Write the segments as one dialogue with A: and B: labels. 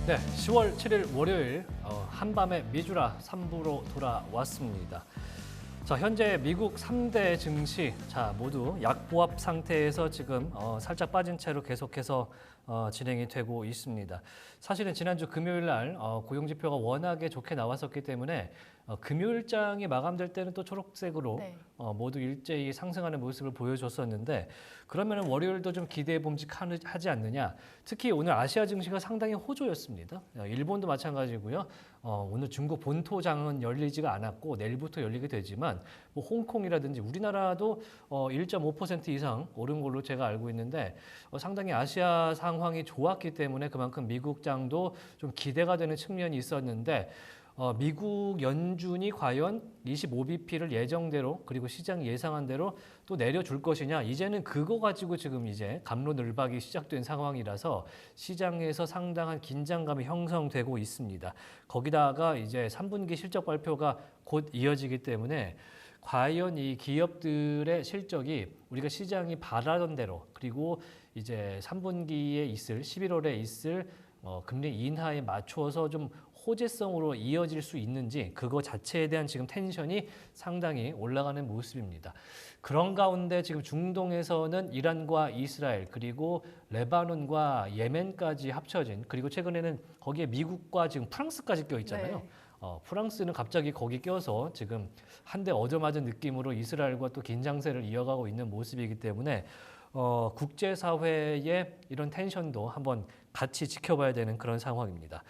A: 네, 10월 7일 월요일 한밤의 미주라 3부로 돌아왔습니다. 자, 현재 미국 3대 증시 모두 약보합 상태에서 지금 살짝 빠진 채로 계속해서 진행이 되고 있습니다. 사실은 지난주 금요일 날 고용지표가 워낙에 좋게 나왔었기 때문에 금요일장이 마감될 때는 또 초록색으로
B: 네.
A: 모두 일제히 상승하는 모습을 보여줬었는데 그러면 월요일도 좀 기대해 봄직하지 않느냐. 특히 오늘 아시아 증시가 상당히 호조였습니다. 일본도 마찬가지고요. 오늘 중국 본토장은 열리지가 않았고 내일부터 열리게 되지만 뭐 홍콩이라든지 우리나라도 1.5% 이상 오른 걸로 제가 알고 있는데 상당히 아시아 상황이 좋았기 때문에 그만큼 미국장도 좀 기대가 되는 측면이 있었는데 미국 연준이 과연 25bp를 예정대로 그리고 시장이 예상한 대로 또 내려줄 것이냐. 이제는 그거 가지고 지금 이제 갑론을박이 시작된 상황이라서 시장에서 상당한 긴장감이 형성되고 있습니다. 거기다가 이제 3분기 실적 발표가 곧 이어지기 때문에 과연 이 기업들의 실적이 우리가 시장이 바라던 대로 그리고 이제 3분기에 있을 11월에 있을 금리 인하에 맞추어서 좀 호재성으로 이어질 수 있는지 그거 자체에 대한 지금 텐션이 상당히 올라가는 모습입니다. 그런 가운데 지금 중동에서는 이란과 이스라엘 그리고 레바논과 예멘까지 합쳐진 그리고 최근에는 거기에 미국과 지금 프랑스까지 껴 있잖아요.
B: 네.
A: 프랑스는 갑자기 거기 껴서 지금 한 대 얻어맞은 느낌으로 이스라엘과 또 긴장세를 이어가고 있는 모습이기 때문에 국제사회의 이런 텐션도 한번 같이 지켜봐야 되는 그런 상황입니다.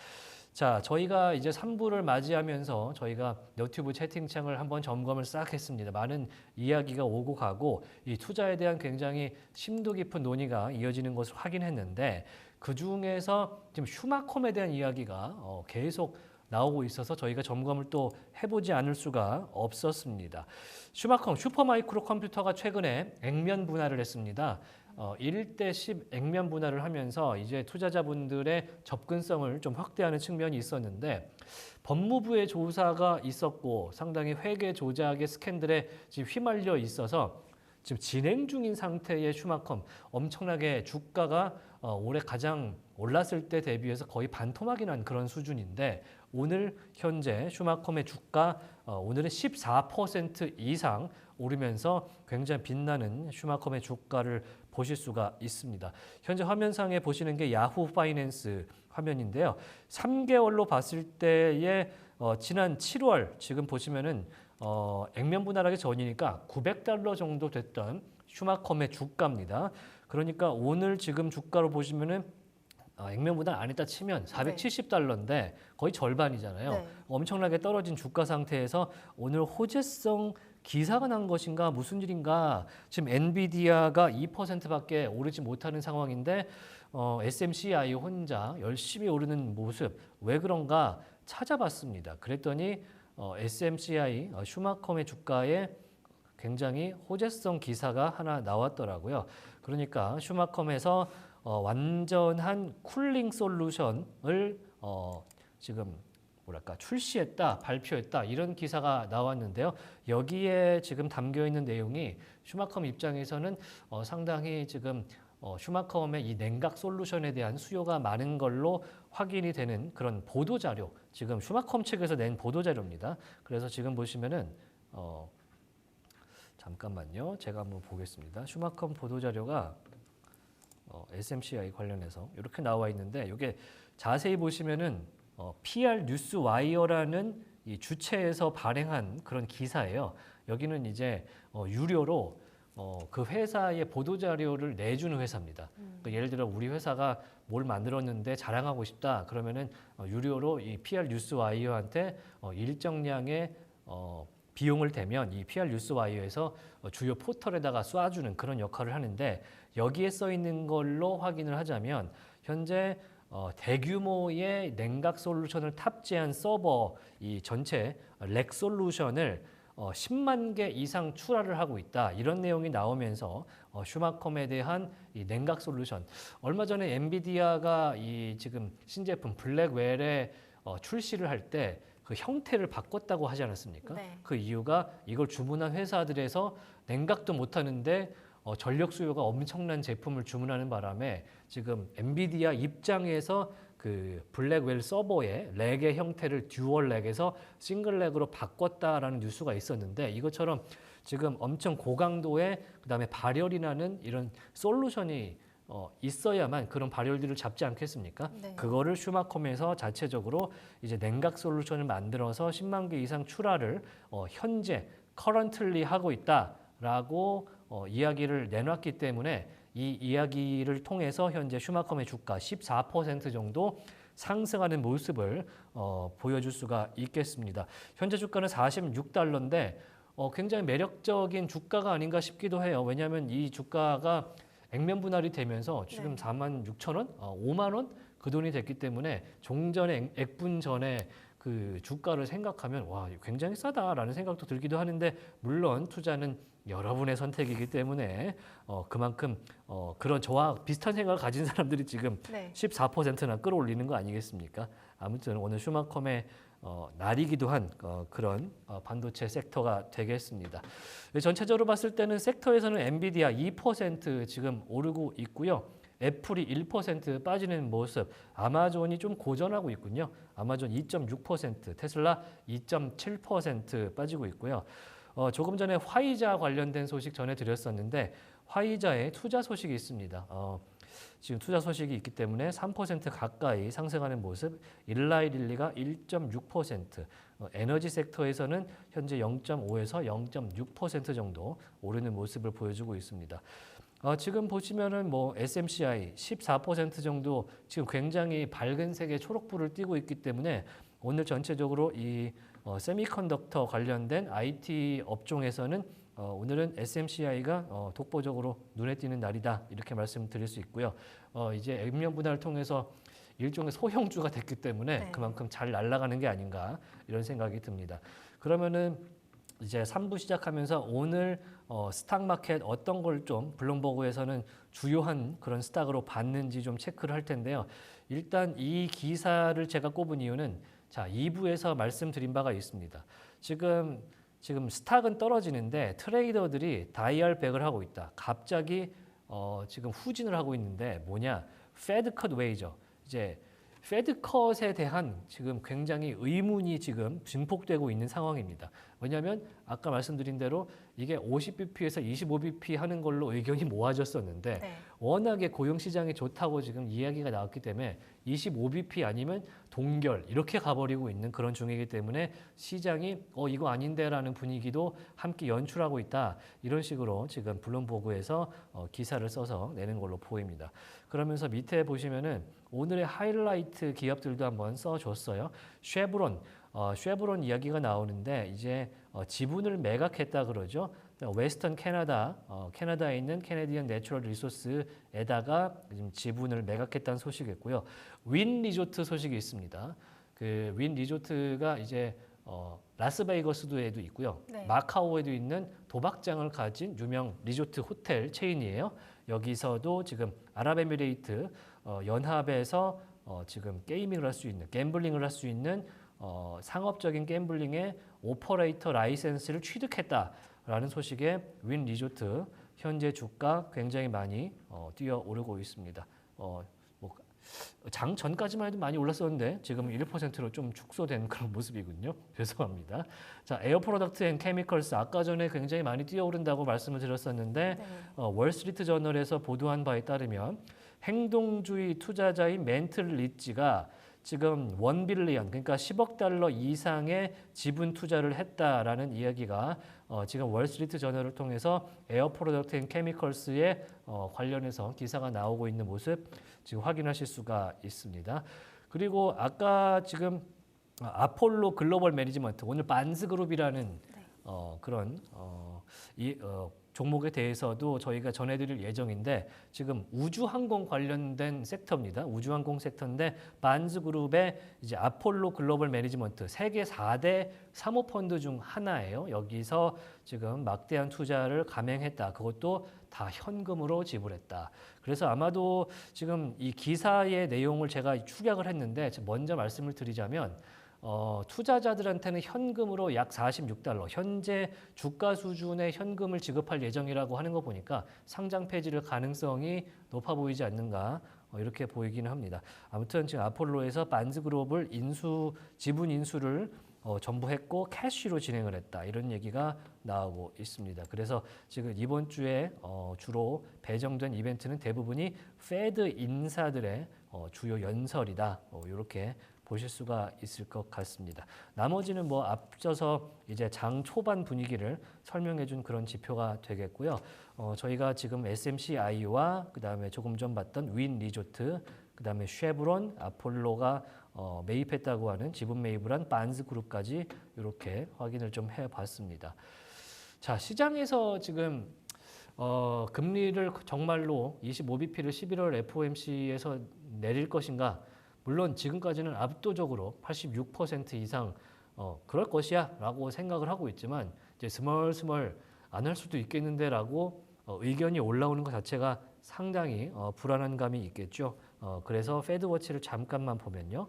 A: 자, 저희가 이제 3부를 맞이하면서 저희가 너튜브 채팅창을 한번 점검을 싹 했습니다. 많은 이야기가 오고 가고 이 투자에 대한 굉장히 심도 깊은 논의가 이어지는 것을 확인했는데 그중에서 지금 슈마콤에 대한 이야기가 계속 나오고 있어서 저희가 점검을 또 해보지 않을 수가 없었습니다. 슈마콤 슈퍼마이크로 컴퓨터가 최근에 액면 분할을 했습니다. 1대 10 액면 분할을 하면서 이제 투자자분들의 접근성을 좀 확대하는 측면이 있었는데 법무부의 조사가 있었고 상당히 회계 조작의 스캔들에 지금 휘말려 있어서 지금 진행 중인 상태의 슈마컴 엄청나게 주가가 올해 가장 올랐을 때 대비해서 거의 반토막이 난 그런 수준인데 오늘 현재 슈마컴의 주가 오늘은 14% 이상 오르면서 굉장히 빛나는 슈마컴의 주가를 보실 수가 있습니다. 현재 화면상에 보시는 게 야후 파이낸스 화면인데요. 3개월로 봤을 때의 지난 7월 지금 보시면은 액면 분할하기 전이니까 $900 정도 됐던 슈마컴의 주가입니다. 그러니까 오늘 지금 주가로 보시면은 액면 분할 안 했다 치면 $470인데 거의 절반이잖아요.
B: 네.
A: 엄청나게 떨어진 주가 상태에서 오늘 호재성 기사가 난 것인가 무슨 일인가 지금 엔비디아가 2%밖에 오르지 못하는 상황인데 SMCI 혼자 열심히 오르는 모습 왜 그런가 찾아봤습니다. 그랬더니 SMCI 슈마컴의 주가에 굉장히 호재성 기사가 하나 나왔더라고요. 그러니까 슈마컴에서 완전한 쿨링 솔루션을 지금 출시했다, 발표했다 이런 기사가 나왔는데요. 여기에 지금 담겨 있는 내용이 슈마컴 입장에서는 상당히 지금 슈마컴의 이 냉각 솔루션에 대한 수요가 많은 걸로 확인이 되는 그런 보도 자료, 지금 슈마컴 측에서 낸 보도 자료입니다. 그래서 지금 보시면은 잠깐만요, 제가 한번 보겠습니다. 슈마컴 보도 자료가 SMCI 관련해서 이렇게 나와 있는데 이게 자세히 보시면은 PR 뉴스 와이어라는 이 주체에서 발행한 그런 기사예요. 여기는 이제 유료로 그 회사의 보도 자료를 내주는 회사입니다. 그러니까 예를 들어 우리 회사가 뭘 만들었는데 자랑하고 싶다 그러면은 유료로 이 PR 뉴스 와이어한테 일정량의 비용을 대면 이 PR 뉴스 와이어에서 주요 포털에다가 쏴주는 그런 역할을 하는데 여기에 써 있는 걸로 확인을 하자면 현재 대규모의 냉각 솔루션을 탑재한 서버 이 전체 렉 솔루션을 10만 개 이상 출하를 하고 있다. 이런 내용이 나오면서 슈마컴에 대한 이 냉각 솔루션 얼마 전에 엔비디아가 이 지금 신제품 블랙웰에 출시를 할 때 그 형태를 바꿨다고 하지 않았습니까?
B: 네.
A: 그 이유가 이걸 주문한 회사들에서 냉각도 못하는데 전력 수요가 엄청난 제품을 주문하는 바람에 지금 엔비디아 입장에서 그 블랙웰 서버의 렉의 형태를 듀얼 렉에서 싱글 렉으로 바꿨다라는 뉴스가 있었는데 이것처럼 지금 엄청 고강도의 그다음에 발열이 나는 이런 솔루션이 있어야만 그런 발열들을 잡지 않겠습니까?
B: 네.
A: 그거를 슈마컴에서 자체적으로 이제 냉각 솔루션을 만들어서 10만 개 이상 출하를 현재 커런틀리 하고 있다라고 이야기를 내놨기 때문에 이 이야기를 통해서 현재 슈마컴의 주가 14% 정도 상승하는 모습을 보여줄 수가 있겠습니다. 현재 주가는 46달러인데 굉장히 매력적인 주가가 아닌가 싶기도 해요. 왜냐하면 이 주가가 액면 분할이 되면서 지금
B: 네.
A: 46,000원, 5만 원 그 돈이 됐기 때문에 종전에 액분 전에 그 주가를 생각하면 와 굉장히 싸다라는 생각도 들기도 하는데 물론 투자는 여러분의 선택이기 때문에 그만큼 그런 저와 비슷한 생각을 가진 사람들이 지금
B: 네.
A: 14%나 끌어올리는 거 아니겠습니까? 아무튼 오늘 슈마컴의 날이기도 한 그런 반도체 섹터가 되겠습니다. 전체적으로 봤을 때는 섹터에서는 엔비디아 2% 지금 오르고 있고요. 애플이 1% 빠지는 모습, 아마존이 좀 고전하고 있군요. 아마존 2.6%, 테슬라 2.7% 빠지고 있고요. 조금 전에 화이자 관련된 소식 전해드렸었는데 화이자의 투자 소식이 있습니다. 지금 투자 소식이 있기 때문에 3% 가까이 상승하는 모습, 일라이릴리가 1.6%, 에너지 섹터에서는 현재 0.5에서 0.6% 정도 오르는 모습을 보여주고 있습니다. 지금 보시면은 뭐 SMCI 14% 정도 지금 굉장히 밝은 색의 초록불을 띠고 있기 때문에 오늘 전체적으로 이 세미컨덕터 관련된 IT 업종에서는 오늘은 SMCI가 독보적으로 눈에 띄는 날이다 이렇게 말씀드릴 수 있고요. 이제 액면 분할을 통해서 일종의 소형주가 됐기 때문에
B: 네.
A: 그만큼 잘 날아가는 게 아닌가 이런 생각이 듭니다. 그러면은 이제 3부 시작하면서 오늘 스탁마켓 어떤 걸 좀 블룸버그에서는 주요한 그런 스탁으로 봤는지 좀 체크를 할 텐데요. 일단 이 기사를 제가 꼽은 이유는 자 2부에서 말씀드린 바가 있습니다. 지금 스탁은 떨어지는데 트레이더들이 다이얼백을 하고 있다. 갑자기 지금 후진을 하고 있는데 뭐냐? 페드 컷 웨이죠. 이제 페드 컷에 대한 지금 굉장히 의문이 지금 증폭되고 있는 상황입니다. 왜냐하면 아까 말씀드린 대로 이게 50bp에서 25bp 하는 걸로 의견이 모아졌었는데
B: 네.
A: 워낙에 고용 시장이 좋다고 지금 이야기가 나왔기 때문에 25bp 아니면 동결 이렇게 가버리고 있는 그런 중이기 때문에 시장이 이거 아닌데라는 분위기도 함께 연출하고 있다. 이런 식으로 지금 블룸버그에서 기사를 써서 내는 걸로 보입니다. 그러면서 밑에 보시면은 오늘의 하이라이트 기업들도 한번 써줬어요. 쉐브론 이야기가 나오는데 이제 지분을 매각했다 그러죠. 웨스턴 캐나다, 캐나다에 있는 캐네디언 내추럴 리소스에다가 지금 지분을 매각했다는 소식이 있고요. 윈 리조트 소식이 있습니다. 그 윈 리조트가 이제 라스베이거스도에도 있고요.
B: 네.
A: 마카오에도 있는 도박장을 가진 유명 리조트 호텔 체인이에요. 여기서도 지금 아랍에미레이트 연합에서 지금 게이밍을 할 수 있는, 갬블링을 할 수 있는 상업적인 갬블링의 오퍼레이터 라이센스를 취득했다라는 소식에 윈 리조트 현재 주가 굉장히 많이 뛰어오르고 있습니다. 장 전까지만 해도 많이 올랐었는데 지금 1%로 좀 축소된 그런 모습이군요. 죄송합니다. 자, 에어 프로덕트 앤 케미컬스 아까 전에 굉장히 많이 뛰어오른다고 말씀을 드렸었는데
B: 네.
A: 월스트리트 저널에서 보도한 바에 따르면 행동주의 투자자인 멘틀 리치가 지금 1빌리언 그러니까 10억 달러 이상의 지분 투자를 했다라는 이야기가 지금 월스트리트 저널을 통해서 에어 프로덕트 앤 케미컬스에 관련해서 기사가 나오고 있는 모습 지금 확인하실 수가 있습니다. 그리고 아까 지금 아폴로 글로벌 매니지먼트 오늘 반스그룹이라는 그런 종목에 대해서도 저희가 전해드릴 예정인데 지금 우주항공 관련된 섹터입니다. 우주항공 섹터인데 반스그룹의 이제 아폴로 글로벌 매니지먼트 세계 4대 사모펀드 중 하나예요. 여기서 지금 막대한 투자를 감행했다. 그것도 다 현금으로 지불했다. 그래서 아마도 지금 이 기사의 내용을 제가 축약을 했는데 먼저 말씀을 드리자면 투자자들한테는 현금으로 약 46달러, 현재 주가 수준의 현금을 지급할 예정이라고 하는 거 보니까 상장 폐지를 가능성이 높아 보이지 않는가 이렇게 보이기는 합니다. 아무튼 지금 아폴로에서 반즈그룹을 지분 인수를 전부 했고 캐시로 진행을 했다 이런 얘기가 나오고 있습니다. 그래서 지금 이번 주에 주로 배정된 이벤트는 대부분이 페드 인사들의 주요 연설이다 이렇게 보실 수가 있을 것 같습니다. 나머지는 뭐 앞서서 이제 장 초반 분위기를 설명해 준 그런 지표가 되겠고요. 저희가 지금 SMCI와 그다음에 조금 전 봤던 윈 리조트, 그다음에 쉐브론, 아폴로가 매입했다고 하는 지분 매입을 한 반즈 그룹까지 이렇게 확인을 좀 해봤습니다. 자, 시장에서 지금 금리를 정말로 25bp를 11월 FOMC에서 내릴 것인가? 물론 지금까지는 압도적으로 86% 이상 그럴 것이야 라고 생각을 하고 있지만 이제 스멀스멀 안 할 수도 있겠는데 라고 의견이 올라오는 것 자체가 상당히 불안한 감이 있겠죠. 그래서 패드워치를 잠깐만 보면요.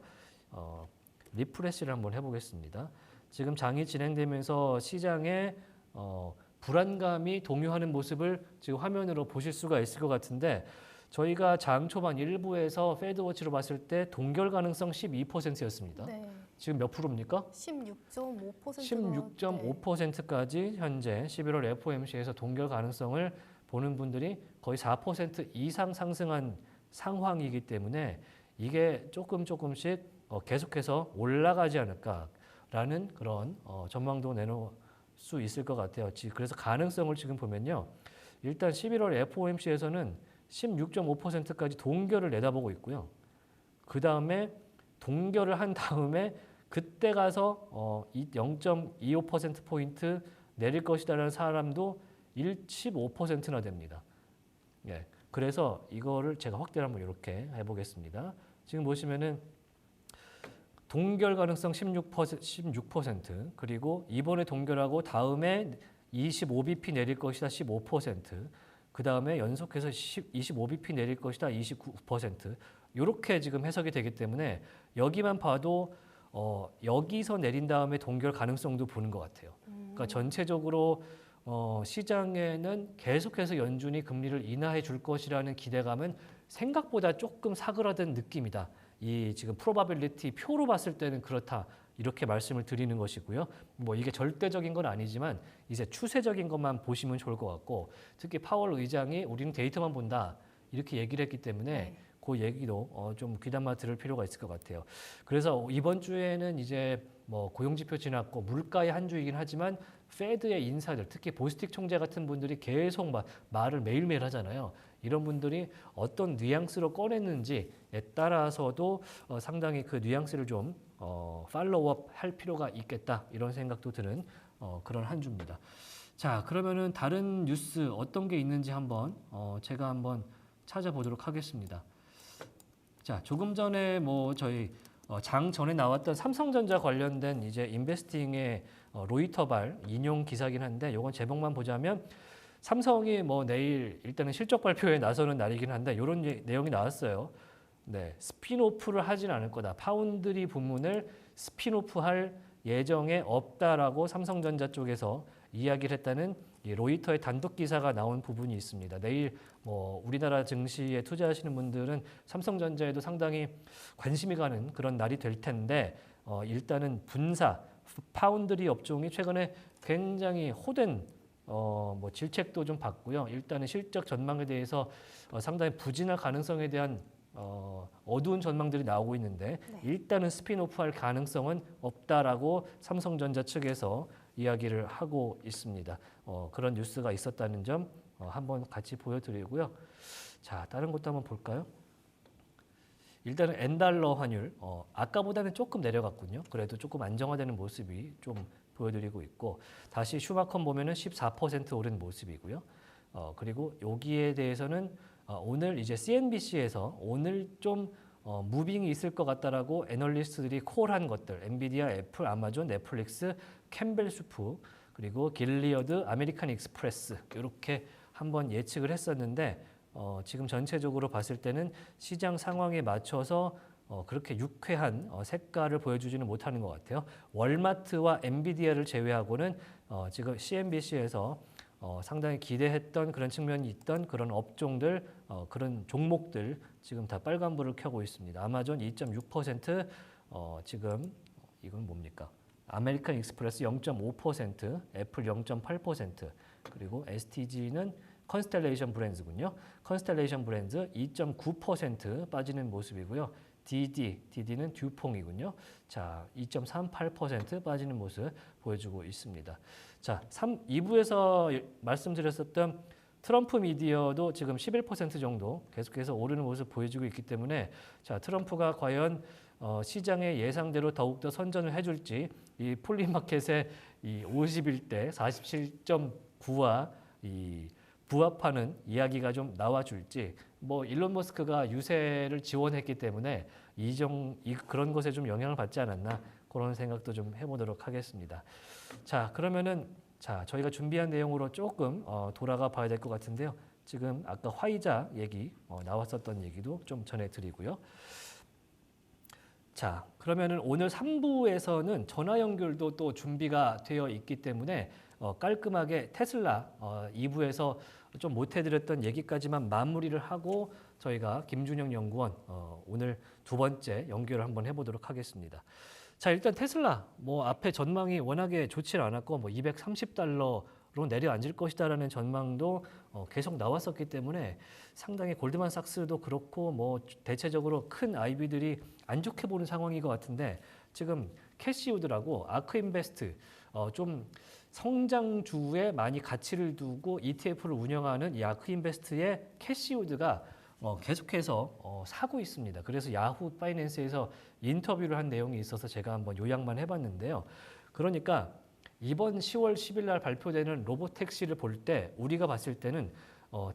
A: 리프레시를 한번 해보겠습니다. 지금 장이 진행되면서 시장에 불안감이 동요하는 모습을 지금 화면으로 보실 수가 있을 것 같은데 저희가 장 초반 일부에서 패드워치로 봤을 때 동결 가능성 12%였습니다.
B: 네.
A: 지금 몇 프로입니까? 16.5%까지 현재 11월 FOMC에서 동결 가능성을 보는 분들이 거의 4% 이상 상승한 상황이기 때문에 이게 조금씩 계속해서 올라가지 않을까라는 그런 전망도 내놓을 수 있을 것 같아요. 그래서 가능성을 지금 보면요. 일단 11월 FOMC에서는 16.5%까지 동결을 내다보고 있고요. 그 다음에 동결을 한 다음에 그때 가서 0.25%포인트 내릴 것이다라는 사람도 15%나 됩니다. 예, 그래서 이거를 제가 확대를 한번 이렇게 해보겠습니다. 지금 보시면은 동결 가능성 16%, 그리고 이번에 동결하고 다음에 25bp 내릴 것이다 15%, 그 다음에 연속해서 25bp 내릴 것이다 29%, 이렇게 지금 해석이 되기 때문에 여기만 봐도 여기서 내린 다음에 동결 가능성도 보는 것 같아요. 그러니까 전체적으로 시장에는 계속해서 연준이 금리를 인하해 줄 것이라는 기대감은 생각보다 조금 사그라든 느낌이다. 이 지금 프로바빌리티 표로 봤을 때는 그렇다. 이렇게 말씀을 드리는 것이고요. 뭐 이게 절대적인 건 아니지만 이제 추세적인 것만 보시면 좋을 것 같고, 특히 파월 의장이 우리는 데이터만 본다 이렇게 얘기를 했기 때문에 그 얘기도 좀 귀담아 들을 필요가 있을 것 같아요. 그래서 이번 주에는 이제 뭐 고용지표 지났고 물가의 한 주이긴 하지만 페드의 인사들, 특히 보스틱 총재 같은 분들이 계속 말을 매일매일 하잖아요. 이런 분들이 어떤 뉘앙스로 꺼냈는지에 따라서도 상당히 그 뉘앙스를 좀 팔로우업 할 필요가 있겠다 이런 생각도 드는 그런 한 주입니다. 자, 그러면은 다른 뉴스 어떤 게 있는지 한번 제가 한번 찾아보도록 하겠습니다. 자, 조금 전에 뭐 저희 장 전에 나왔던 삼성전자 관련된 이제 인베스팅의 로이터발 인용 기사긴 한데 이건 제목만 보자면 삼성이 뭐 내일 일단은 실적 발표에 나서는 날이긴 한데 이런 내용이 나왔어요. 네, 스핀오프를 하진 않을 거다. 파운드리 부문을 스핀오프할 예정에 없다라고 삼성전자 쪽에서 이야기를 했다는 이 로이터의 단독 기사가 나온 부분이 있습니다. 내일 뭐 우리나라 증시에 투자하시는 분들은 삼성전자에도 상당히 관심이 가는 그런 날이 될 텐데 일단은 분사 파운드리 업종이 최근에 굉장히 호된 뭐 질책도 좀 받고요. 일단은 실적 전망에 대해서 상당히 부진할 가능성에 대한 어두운 전망들이 나오고 있는데 일단은 스핀오프할 가능성은 없다라고 삼성전자 측에서 이야기를 하고 있습니다. 그런 뉴스가 있었다는 점 한번 같이 보여드리고요. 자, 다른 것도 한번 볼까요? 일단은 엔달러 환율 아까보다는 조금 내려갔군요. 그래도 조금 안정화되는 모습이 좀 보여드리고 있고, 다시 슈마컨 보면은 14% 오른 모습이고요. 그리고 여기에 대해서는 오늘 이제 CNBC에서 오늘 좀 무빙이 있을 것 같다라고 애널리스트들이 콜한 것들, 엔비디아, 애플, 아마존, 넷플릭스, 캠벨 수프, 그리고 길리어드, 아메리칸 익스프레스 이렇게 한번 예측을 했었는데 지금 전체적으로 봤을 때는 시장 상황에 맞춰서 그렇게 유쾌한 색깔을 보여주지는 못하는 것 같아요. 월마트와 엔비디아를 제외하고는 지금 CNBC에서 상당히 기대했던 그런 측면이 있던 그런 업종들, 그런 종목들 지금 다 빨간불을 켜고 있습니다. 아마존 2.6%, 지금 이건 뭡니까? 아메리칸 익스프레스 0.5%, 애플 0.8%, 그리고 STG는 컨스텔레이션 브랜드군요. 컨스텔레이션 브랜드 2.9% 빠지는 모습이고요. DD는 듀퐁이군요. 자, 2.38% 빠지는 모습 보여주고 있습니다. 자, 2부에서 말씀드렸었던 트럼프 미디어도 지금 11% 정도 계속해서 오르는 모습 보여주고 있기 때문에 자, 트럼프가 과연 시장의 예상대로 더욱더 선전을 해줄지 이 폴리마켓의 이 51대 47.9와 이 부합하는 이야기가 좀 나와줄지 뭐 일론 머스크가 유세를 지원했기 때문에 그런 것에 좀 영향을 받지 않았나 그런 생각도 좀 해보도록 하겠습니다. 자, 그러면은 저희가 준비한 내용으로 조금 돌아가 봐야 될 것 같은데요. 지금 아까 화이자 얘기 나왔었던 얘기도 좀 전해드리고요. 자, 그러면은 오늘 3부에서는 전화 연결도 또 준비가 되어 있기 때문에 깔끔하게 테슬라 2부에서 좀 못해드렸던 얘기까지만 마무리를 하고 저희가 김준영 연구원 오늘 두 번째 연결을 한번 해보도록 하겠습니다. 자, 일단 테슬라 뭐 앞에 전망이 워낙에 좋지 않았고 뭐 230달러로 내려앉을 것이다라는 전망도 계속 나왔었기 때문에 상당히 골드만삭스도 그렇고 뭐 대체적으로 큰 IB들이 안 좋게 보는 상황인 것 같은데 지금 캐시우드라고 아크인베스트 좀 성장주에 많이 가치를 두고 ETF를 운영하는 이 아크인베스트의 캐시우드가 계속해서 사고 있습니다. 그래서 야후 파이낸스에서 인터뷰를 한 내용이 있어서 제가 한번 요약만 해봤는데요. 그러니까 이번 10월 10일 날 발표되는 로보택시를 볼 때 우리가 봤을 때는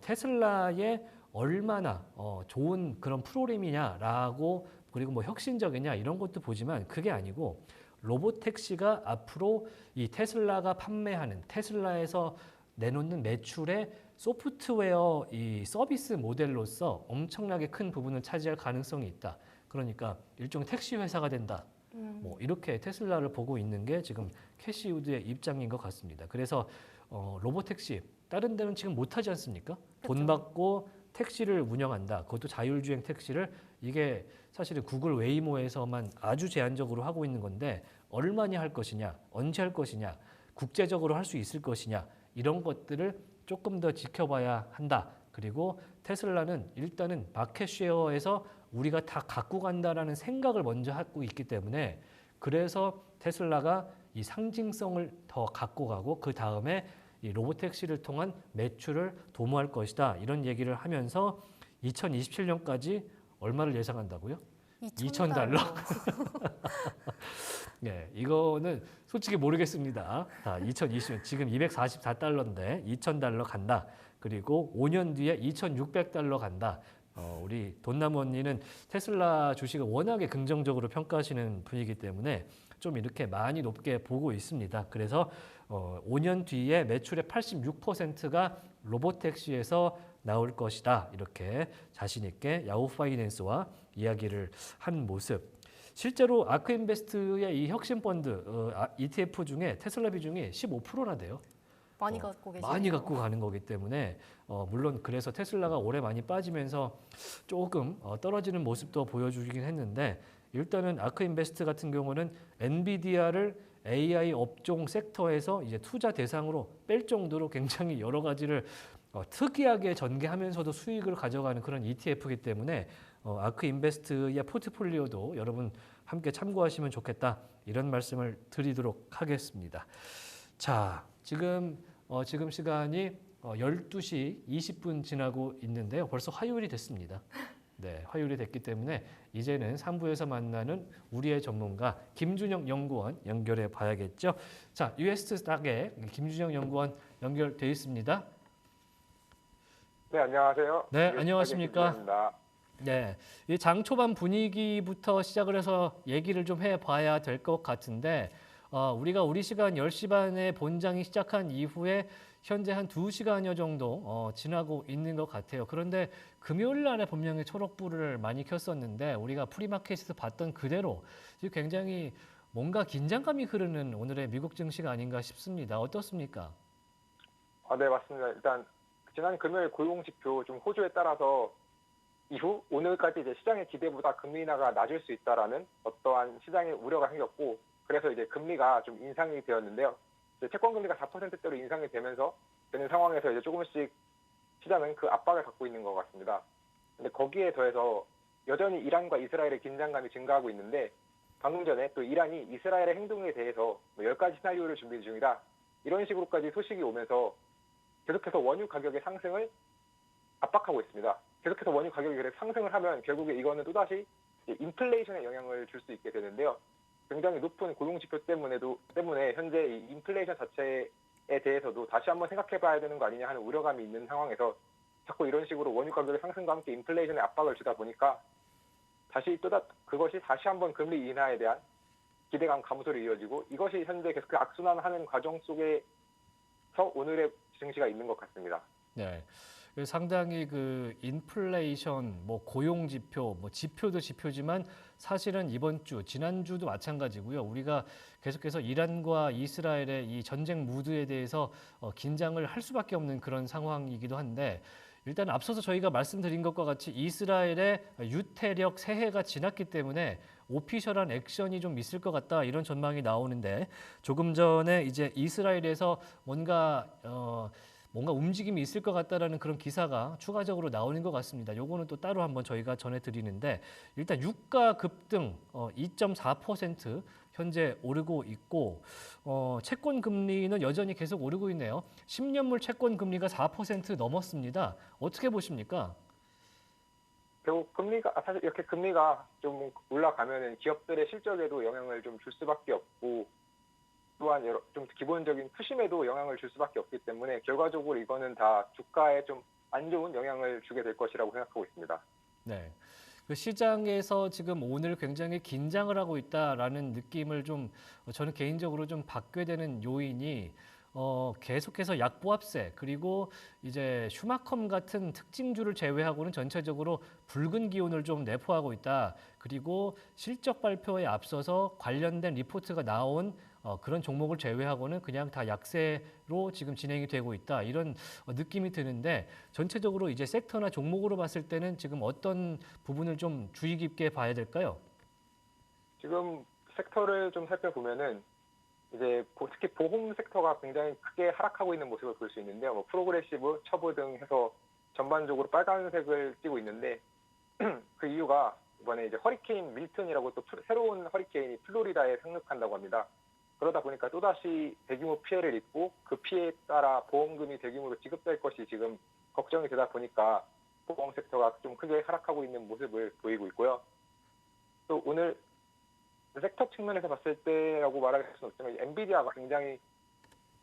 A: 테슬라의 얼마나 좋은 그런 프로그램이냐라고 그리고 뭐 혁신적이냐 이런 것도 보지만 그게 아니고 로보택시가 앞으로 이 테슬라가 판매하는 테슬라에서 내놓는 매출의 소프트웨어 이 서비스 모델로서 엄청나게 큰 부분을 차지할 가능성이 있다. 그러니까 일종의 택시 회사가 된다. 뭐 이렇게 테슬라를 보고 있는 게 지금 캐시우드의 입장인 것 같습니다. 그래서 로보택시 다른 데는 지금 못하지 않습니까?
B: 그렇죠.
A: 돈 받고 택시를 운영한다. 그것도 자율주행 택시를 이게 사실은 구글 웨이모에서만 아주 제한적으로 하고 있는 건데 얼마나 할 것이냐, 언제 할 것이냐, 국제적으로 할 수 있을 것이냐 이런 것들을 조금 더 지켜봐야 한다. 그리고 테슬라는 일단은 마켓쉐어에서 우리가 다 갖고 간다라는 생각을 먼저 하고 있기 때문에 그래서 테슬라가 이 상징성을 더 갖고 가고 그 다음에 이 로보택시를 통한 매출을 도모할 것이다. 이런 얘기를 하면서 2027년까지 얼마를 예상한다고요? 2,000달러? 네, 이거는 솔직히 모르겠습니다. 2020년 지금 244달러인데 2,000달러 간다. 그리고 5년 뒤에 2,600달러 간다. 우리 돈나무 언니는 테슬라 주식을 워낙에 긍정적으로 평가하시는 분이기 때문에 좀 이렇게 많이 높게 보고 있습니다. 그래서 5년 뒤에 매출의 86%가 로보택시에서 나올 것이다. 이렇게 자신 있게 야후 파이낸스와 이야기를 한 모습. 실제로 아크인베스트의 이 혁신 펀드 ETF 중에 테슬라 비중이 15%나 돼요.
B: 많이 갖고 계시네요.
A: 많이 갖고 가는 거기 때문에 물론 그래서 테슬라가 올해 많이 빠지면서 조금 떨어지는 모습도 보여주긴 했는데 일단은 아크인베스트 같은 경우는 엔비디아를 AI 업종 섹터에서 이제 투자 대상으로 뺄 정도로 굉장히 여러 가지를 특이하게 전개하면서도 수익을 가져가는 그런 ETF이기 때문에 아크인베스트의 포트폴리오도 여러분 함께 참고하시면 좋겠다 이런 말씀을 드리도록 하겠습니다. 자, 지금 시간이 12시 20분 지나고 있는데요. 벌써 화요일이 됐습니다. 네, 화요일이 됐기 때문에 이제는 3부에서 만나는 우리의 전문가 김준영 연구원 연결해 봐야겠죠. 자, US 스탁의 김준영 연구원 연결돼 있습니다.
C: 네, 안녕하세요.
A: 네, 안녕하십니까.
C: 김준영입니다.
A: 네, 이 장 초반 분위기부터 시작을 해서 얘기를 좀 해봐야 될 것 같은데 우리가 우리 시간 10시 반에 본장이 시작한 이후에 현재 한 2시간여 정도 지나고 있는 것 같아요. 그런데 금요일 날에 분명히 초록불을 많이 켰었는데 우리가 프리마켓에서 봤던 그대로 지금 굉장히 뭔가 긴장감이 흐르는 오늘의 미국 증시가 아닌가 싶습니다. 어떻습니까?
C: 네, 맞습니다. 일단 지난 금요일 고용지표 좀 호조에 따라서 이후 오늘까지 이제 시장의 기대보다 금리 인하가 낮을 수 있다라는 어떠한 시장의 우려가 생겼고, 그래서 이제 금리가 좀 인상이 되었는데요. 이제 채권 금리가 4%대로 인상이 되면서 되는 상황에서 이제 조금씩 시장은 그 압박을 갖고 있는 것 같습니다. 근데 거기에 더해서 여전히 이란과 이스라엘의 긴장감이 증가하고 있는데, 방금 전에 또 이란이 이스라엘의 행동에 대해서 10가지 시나리오를 준비 중이다, 이런 식으로까지 소식이 오면서 계속해서 원유 가격의 상승을 압박하고 있습니다. 계속해서 원유 가격이 그래 상승을 하면 결국에 이거는 또다시 인플레이션에 영향을 줄 수 있게 되는데요. 굉장히 높은 고용지표 때문에 현재 이 인플레이션 자체에 대해서도 다시 한번 생각해 봐야 되는 거 아니냐 하는 우려감이 있는 상황에서 자꾸 이런 식으로 원유 가격의 상승과 함께 인플레이션에 압박을 주다 보니까 그것이 다시 한번 금리 인하에 대한 기대감 감소로 이어지고, 이것이 현재 계속 악순환하는 과정 속에서 오늘의 증시가 있는 것 같습니다.
A: 네. 상당히 그 인플레이션, 뭐 고용 지표, 뭐 지표도 지표지만 사실은 이번 주, 지난주도 마찬가지고요. 우리가 계속해서 이란과 이스라엘의 이 전쟁 무드에 대해서 긴장을 할 수밖에 없는 그런 상황이기도 한데, 일단 앞서서 저희가 말씀드린 것과 같이 이스라엘의 유태력 새해가 지났기 때문에 오피셜한 액션이 좀 있을 것 같다, 이런 전망이 나오는데, 조금 전에 이제 이스라엘에서 뭔가 움직임이 있을 것 같다라는 그런 기사가 추가적으로 나오는 것 같습니다. 요거는 또 따로 한번 저희가 전해드리는데, 일단 유가 급등 2.4% 현재 오르고 있고, 채권 금리는 여전히 계속 오르고 있네요. 10년물 채권 금리가 4% 넘었습니다. 어떻게 보십니까?
C: 결국 사실 이렇게 금리가 좀 올라가면은 기업들의 실적에도 영향을 좀 줄 수밖에 없고, 또한 좀 기본적인 푸심에도 영향을 줄 수밖에 없기 때문에 결과적으로 이거는 다 주가에 좀 안 좋은 영향을 주게 될 것이라고 생각하고 있습니다.
A: 네. 그 시장에서 지금 오늘 굉장히 긴장을 하고 있다라는 느낌을 좀 저는 개인적으로 좀 받게 되는 요인이 계속해서 약보합세, 그리고 이제 슈마컴 같은 특징주를 제외하고는 전체적으로 붉은 기운을 좀 내포하고 있다. 그리고 실적 발표에 앞서서 관련된 리포트가 나온 그런 종목을 제외하고는 그냥 다 약세로 지금 진행이 되고 있다, 이런 느낌이 드는데, 전체적으로 이제 섹터나 종목으로 봤을 때는 지금 어떤 부분을 좀 주의 깊게 봐야 될까요?
C: 지금 섹터를 좀 살펴보면은 이제 특히 보험 섹터가 굉장히 크게 하락하고 있는 모습을 볼 수 있는데요. 뭐 프로그레시브, 처브 등 해서 전반적으로 빨간색을 띠고 있는데, 그 이유가 이번에 이제 허리케인 밀턴이라고 또 새로운 허리케인이 플로리다에 상륙한다고 합니다. 그러다 보니까 또다시 대규모 피해를 입고 그 피해에 따라 보험금이 대규모로 지급될 것이 지금 걱정이 되다 보니까 보험 섹터가 좀 크게 하락하고 있는 모습을 보이고 있고요. 또 오늘 섹터 측면에서 봤을 때라고 말할 수는 없지만 엔비디아가 굉장히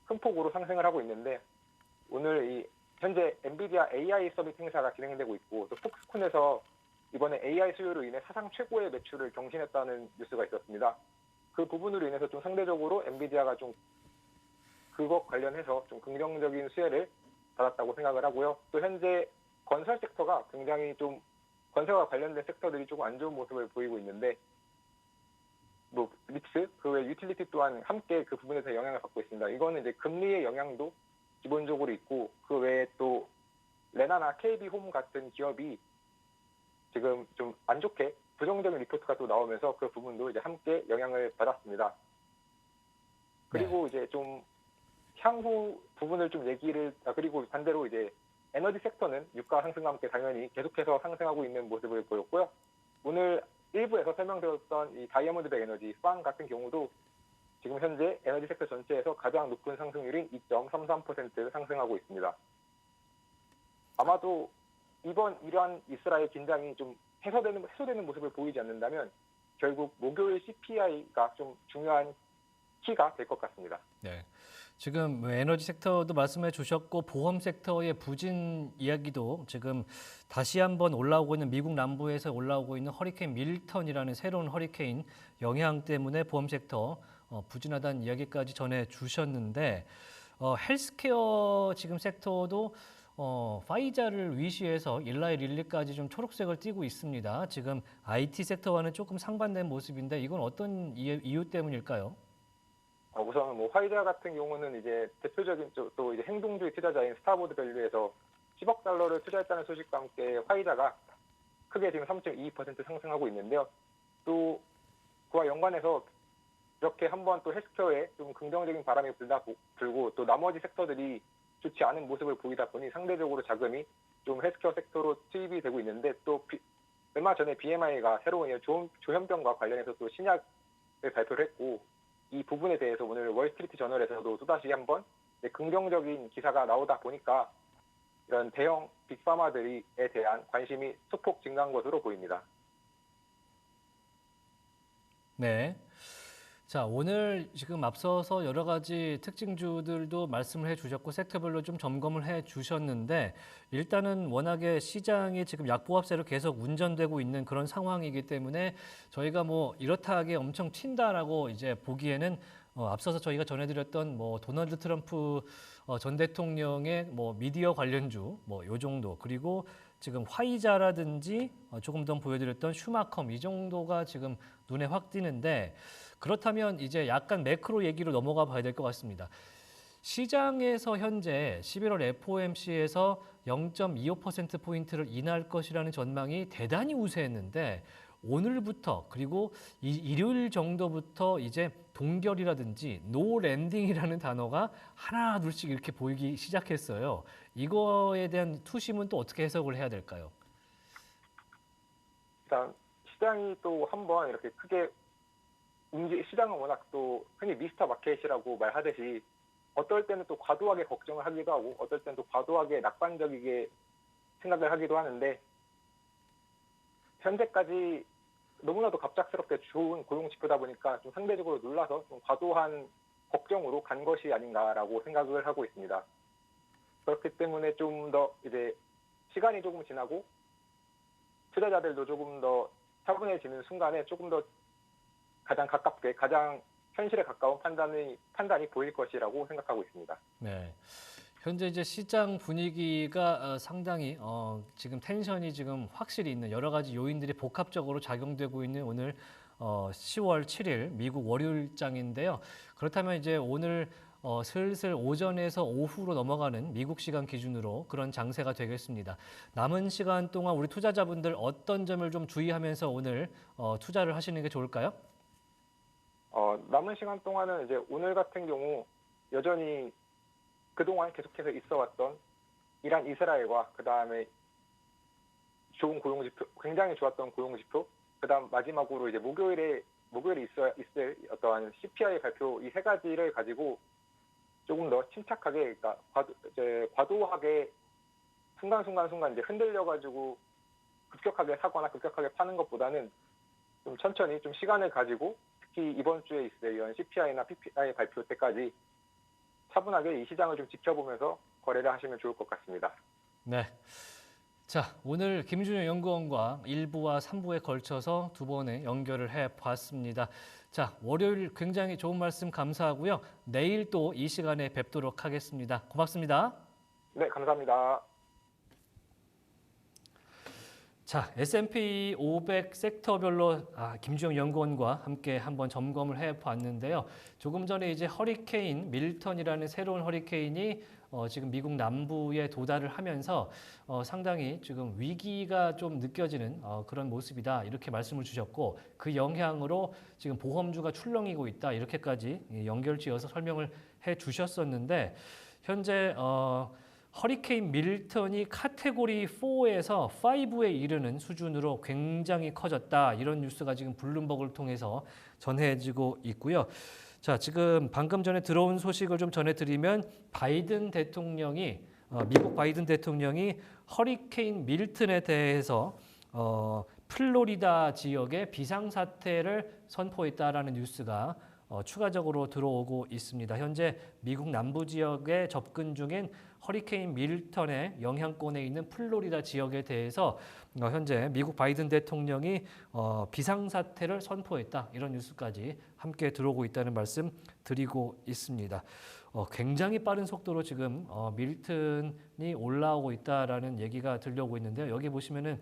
C: 큰 폭으로 상승을 하고 있는데, 오늘 현재 엔비디아 AI 서밋 행사가 진행되고 있고, 또 폭스콘에서 이번에 AI 수요로 인해 사상 최고의 매출을 경신했다는 뉴스가 있었습니다. 그 부분으로 인해서 좀 상대적으로 엔비디아가 좀 그것 관련해서 좀 긍정적인 수혜를 받았다고 생각을 하고요. 또 현재 건설 섹터가 굉장히 좀 건설과 관련된 섹터들이 조금 안 좋은 모습을 보이고 있는데, 뭐 립스, 그 외 유틸리티 또한 함께 그 부분에서 영향을 받고 있습니다. 이거는 이제 금리의 영향도 기본적으로 있고, 그 외에 또 레나나 KB홈 같은 기업이 지금 좀 안 좋게 부정적인 리포트가 또 나오면서 그 부분도 이제 함께 영향을 받았습니다. 그리고 이제 좀 향후 부분을 좀 그리고 반대로 이제 에너지 섹터는 유가 상승과 함께 당연히 계속해서 상승하고 있는 모습을 보였고요. 오늘 일부에서 설명드렸던 이 다이아몬드백 에너지, 빵 같은 경우도 지금 현재 에너지 섹터 전체에서 가장 높은 상승률인 2.33% 상승하고 있습니다. 아마도 이번 이란 이스라엘 긴장이 좀 해소되는 모습을 보이지 않는다면 결국 목요일 CPI가 좀 중요한 키가 될 것 같습니다.
A: 네. 지금 에너지 섹터도 말씀해 주셨고, 보험 섹터의 부진 이야기도 지금 다시 한번 올라오고 있는, 미국 남부에서 올라오고 있는 허리케인 밀턴이라는 새로운 허리케인 영향 때문에 보험 섹터 부진하다는 이야기까지 전해 주셨는데 헬스케어 지금 sek터도 파이자를 위시해서 일라이 릴리까지 좀 초록색을 띠고 있습니다. 지금 IT 섹터와는 조금 상반된 모습인데 이건 어떤 이유 때문일까요?
C: 우선 뭐 화이자 같은 경우는 이제 대표적인 또 이제 행동주의 투자자인 스타보드 밸류에서 10억 달러를 투자했다는 소식과 함께 화이자가 크게 지금 3.22% 상승하고 있는데요. 또 그와 연관해서 이렇게 한번 또 헬스케어에 좀 긍정적인 바람이 불고 또 나머지 섹터들이 좋지 않은 모습을 보이다 보니 상대적으로 자금이 좀 헬스케어 섹터로 투입이 되고 있는데 또 얼마 전에 BMI가 새로운 조현병과 관련해서 또 신약을 발표를 했고 이 부분에 대해서 오늘 월스트리트 저널에서도 또다시 한번 긍정적인 기사가 나오다 보니까 이런 대형 빅파마들에 대한 관심이 소폭 증가한 것으로 보입니다.
A: 네. 자, 오늘 지금 앞서서 여러 가지 특징주들도 말씀을 해주셨고 섹터별로 좀 점검을 해주셨는데 일단은 워낙에 시장이 지금 약보합세로 계속 운전되고 있는 그런 상황이기 때문에 저희가 뭐 이렇다 하게 엄청 튄다라고 이제 보기에는 앞서서 저희가 전해드렸던 뭐 도널드 트럼프 전 대통령의 뭐 미디어 관련주 뭐 요 정도 그리고 지금 화이자라든지 조금 전 보여드렸던 슈마컴 이 정도가 지금 눈에 확 띄는데 그렇다면 이제 약간 매크로 얘기로 넘어가 봐야 될 것 같습니다. 시장에서 현재 11월 FOMC에서 0.25%포인트를 인하할 것이라는 전망이 대단히 우세했는데 오늘부터 그리고 일요일 정도부터 이제 동결이라든지 노 랜딩이라는 단어가 하나 둘씩 이렇게 보이기 시작했어요. 이거에 대한 투심은 또 어떻게 해석을 해야 될까요?
C: 일단 시장이 또 한번 이렇게 크게 시장은 워낙 또 흔히 미스터 마켓이라고 말하듯이 어떨 때는 또 과도하게 걱정을 하기도 하고 어떨 때는 또 과도하게 낙관적이게 생각을 하기도 하는데 현재까지 너무나도 갑작스럽게 좋은 고용 지표다 보니까 좀 상대적으로 놀라서 좀 과도한 걱정으로 간 것이 아닌가라고 생각을 하고 있습니다. 그렇기 때문에 좀 더 이제 시간이 조금 지나고 투자자들도 조금 더 차분해지는 순간에 조금 더 가장 가깝게 가장 현실에 가까운 판단이 보일 것이라고 생각하고 있습니다.
A: 네. 현재 이제 시장 분위기가 상당히 지금 텐션이 지금 확실히 있는 여러 가지 요인들이 복합적으로 작용되고 있는 오늘 10월 7일 미국 월요일장인데요. 그렇다면 이제 오늘 슬슬 오전에서 오후로 넘어가는 미국 시간 기준으로 그런 장세가 되겠습니다. 남은 시간 동안 우리 투자자분들 어떤 점을 좀 주의하면서 오늘 투자를 하시는 게 좋을까요?
C: 남은 시간 동안은 이제 오늘 같은 경우 여전히 그동안 계속해서 있어왔던 이란 이스라엘과 그다음에 좋은 고용지표, 굉장히 좋았던 고용지표, 그다음 마지막으로 이제 목요일에 있을 어떠한 CPI 발표 이 세 가지를 가지고 조금 더 침착하게, 그러니까 과도하게 순간 이제 흔들려가지고 급격하게 사거나 급격하게 파는 것보다는 좀 천천히 좀 시간을 가지고 특히 이번 주에 있을 이런 CPI나 PPI 발표 때까지 차분하게 이 시장을 좀 지켜보면서 거래를 하시면 좋을 것 같습니다.
A: 네. 자, 오늘 김준영 연구원과 1부와 3부에 걸쳐서 두 번의 연결을 해봤습니다. 자, 월요일 굉장히 좋은 말씀 감사하고요. 내일 또 이 시간에 뵙도록 하겠습니다. 고맙습니다.
C: 네, 감사합니다.
A: 자, S&P 500 섹터별로 김주영 연구원과 함께 한번 점검을 해봤는데요. 조금 전에 이제 허리케인 밀턴이라는 새로운 허리케인이 지금 미국 남부에 도달을 하면서 상당히 지금 위기가 좀 느껴지는 그런 모습이다 이렇게 말씀을 주셨고 그 영향으로 지금 보험주가 출렁이고 있다 이렇게까지 연결지어서 설명을 해주셨었는데 현재 허리케인 밀턴이 카테고리 4에서 5에 이르는 수준으로 굉장히 커졌다. 이런 뉴스가 지금 블룸버그를 통해서 전해지고 있고요. 자, 지금 방금 전에 들어온 소식을 좀 전해드리면 미국 바이든 대통령이 허리케인 밀턴에 대해서 플로리다 지역에 비상사태를 선포했다라는 뉴스가 추가적으로 들어오고 있습니다. 현재 미국 남부 지역에 접근 중인 허리케인 밀턴의 영향권에 있는 플로리다 지역에 대해서 현재 미국 바이든 대통령이 비상사태를 선포했다. 이런 뉴스까지 함께 들어오고 있다는 말씀 드리고 있습니다. 굉장히 빠른 속도로 지금 밀턴이 올라오고 있다라는 얘기가 들려오고 있는데요. 여기 보시면은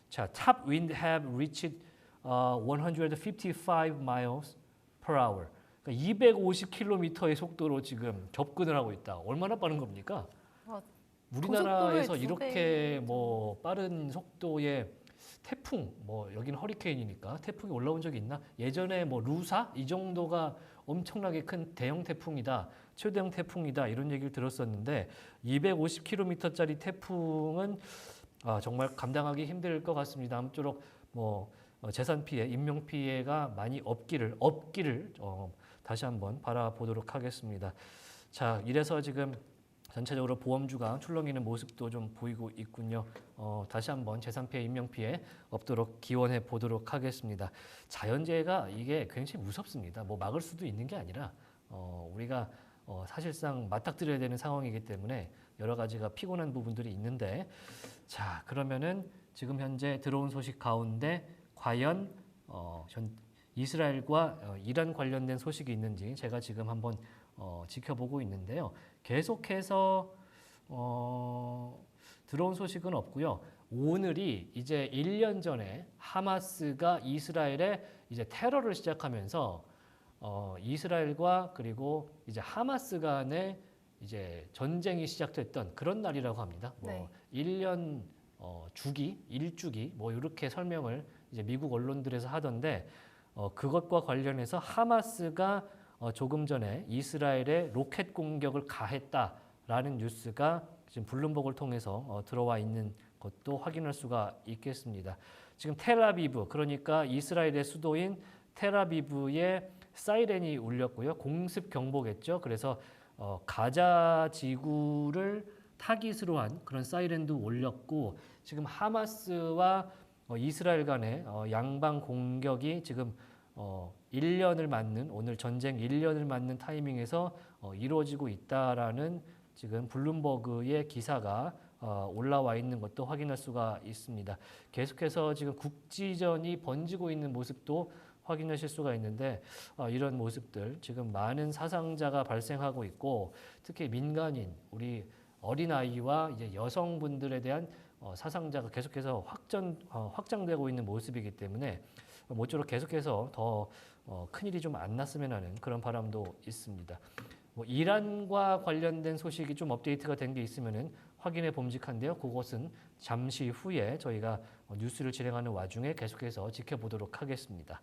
A: 자, top wind have reached 155 miles per hour. 그러니까 250km의 속도로 지금 접근을 하고 있다. 얼마나 빠른 겁니까? 우리나라에서 이렇게 뭐 빠른 속도의 태풍, 뭐 여기는 허리케인이니까 태풍이 올라온 적이 있나? 예전에 뭐 루사 이 정도가 엄청나게 큰 대형 태풍이다, 최대형 태풍이다 이런 얘기를 들었었는데 250km짜리 태풍은 정말 감당하기 힘들 것 같습니다. 아무쪼록 뭐 재산 피해, 인명 피해가 많이 없기를 다시 한번 바라보도록 하겠습니다. 자, 이래서 지금 전체적으로 보험주가 출렁이는 모습도 좀 보이고 있군요. 다시 한번 재산 피해, 인명 피해 없도록 기원해 보도록 하겠습니다. 자연재해가 이게 굉장히 무섭습니다. 뭐 막을 수도 있는 게 아니라 우리가 사실상 맞닥뜨려야 되는 상황이기 때문에 여러 가지가 피곤한 부분들이 있는데, 자, 그러면은 지금 현재 들어온 소식 가운데 과연 이스라엘과 이란 관련된 소식이 있는지 제가 지금 한번 지켜보고 있는데요. 계속해서 들어온 소식은 없고요. 오늘이 이제 1년 전에 하마스가 이스라엘에 이제 테러를 시작하면서 이스라엘과 그리고 이제 하마스 간의 이제 전쟁이 시작됐던 그런 날이라고 합니다. 뭐 1년 주기, 1주기 뭐 이렇게 설명을 이제 미국 언론들에서 하던데 그것과 관련해서 하마스가 조금 전에 이스라엘에 로켓 공격을 가했다라는 뉴스가 지금 블룸버그를 통해서 들어와 있는 것도 확인할 수가 있겠습니다. 지금 텔아비브, 그러니까 이스라엘의 수도인 텔아비브에 사이렌이 울렸고요. 공습 경보겠죠. 그래서 가자 지구를 타깃으로 한 그런 사이렌도 울렸고, 지금 하마스와 이스라엘 간의 양방 공격이 지금 1년을 맞는, 오늘 전쟁 1년을 맞는 타이밍에서 이루어지고 있다라는 지금 블룸버그의 기사가 올라와 있는 것도 확인할 수가 있습니다. 계속해서 지금 국지전이 번지고 있는 모습도 확인하실 수가 있는데 이런 모습들, 지금 많은 사상자가 발생하고 있고, 특히 민간인, 우리 어린아이와 이제 여성분들에 대한 사상자가 계속해서 확장되고 있는 모습이기 때문에 모쪼록 계속해서 더 큰일이 좀 안 났으면 하는 그런 바람도 있습니다. 뭐 이란과 관련된 소식이 좀 업데이트가 된 게 있으면은 확인해 봄직한데요. 그것은 잠시 후에 저희가 뉴스를 진행하는 와중에 계속해서 지켜보도록 하겠습니다.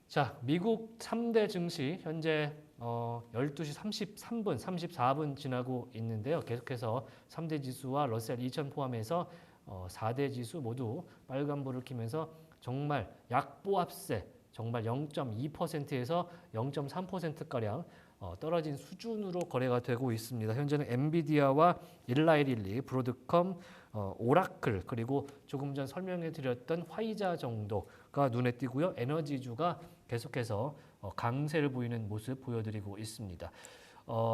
A: 자, 미국 3대 증시 현재 12시 33분, 34분 지나고 있는데요. 계속해서 3대 지수와 러셀 2000 포함해서 4대 지수 모두 빨간불을 켜면서 정말 약보합세, 정말 0.2%에서 0.3%가량 떨어진 수준으로 거래가 되고 있습니다. 현재는 엔비디아와 일라일일리, 브로드컴, 오라클, 그리고 조금 전 설명해 드렸던 화이자 정도가 눈에 띄고요. 에너지주가 계속해서 강세를 보이는 모습 보여드리고 있습니다.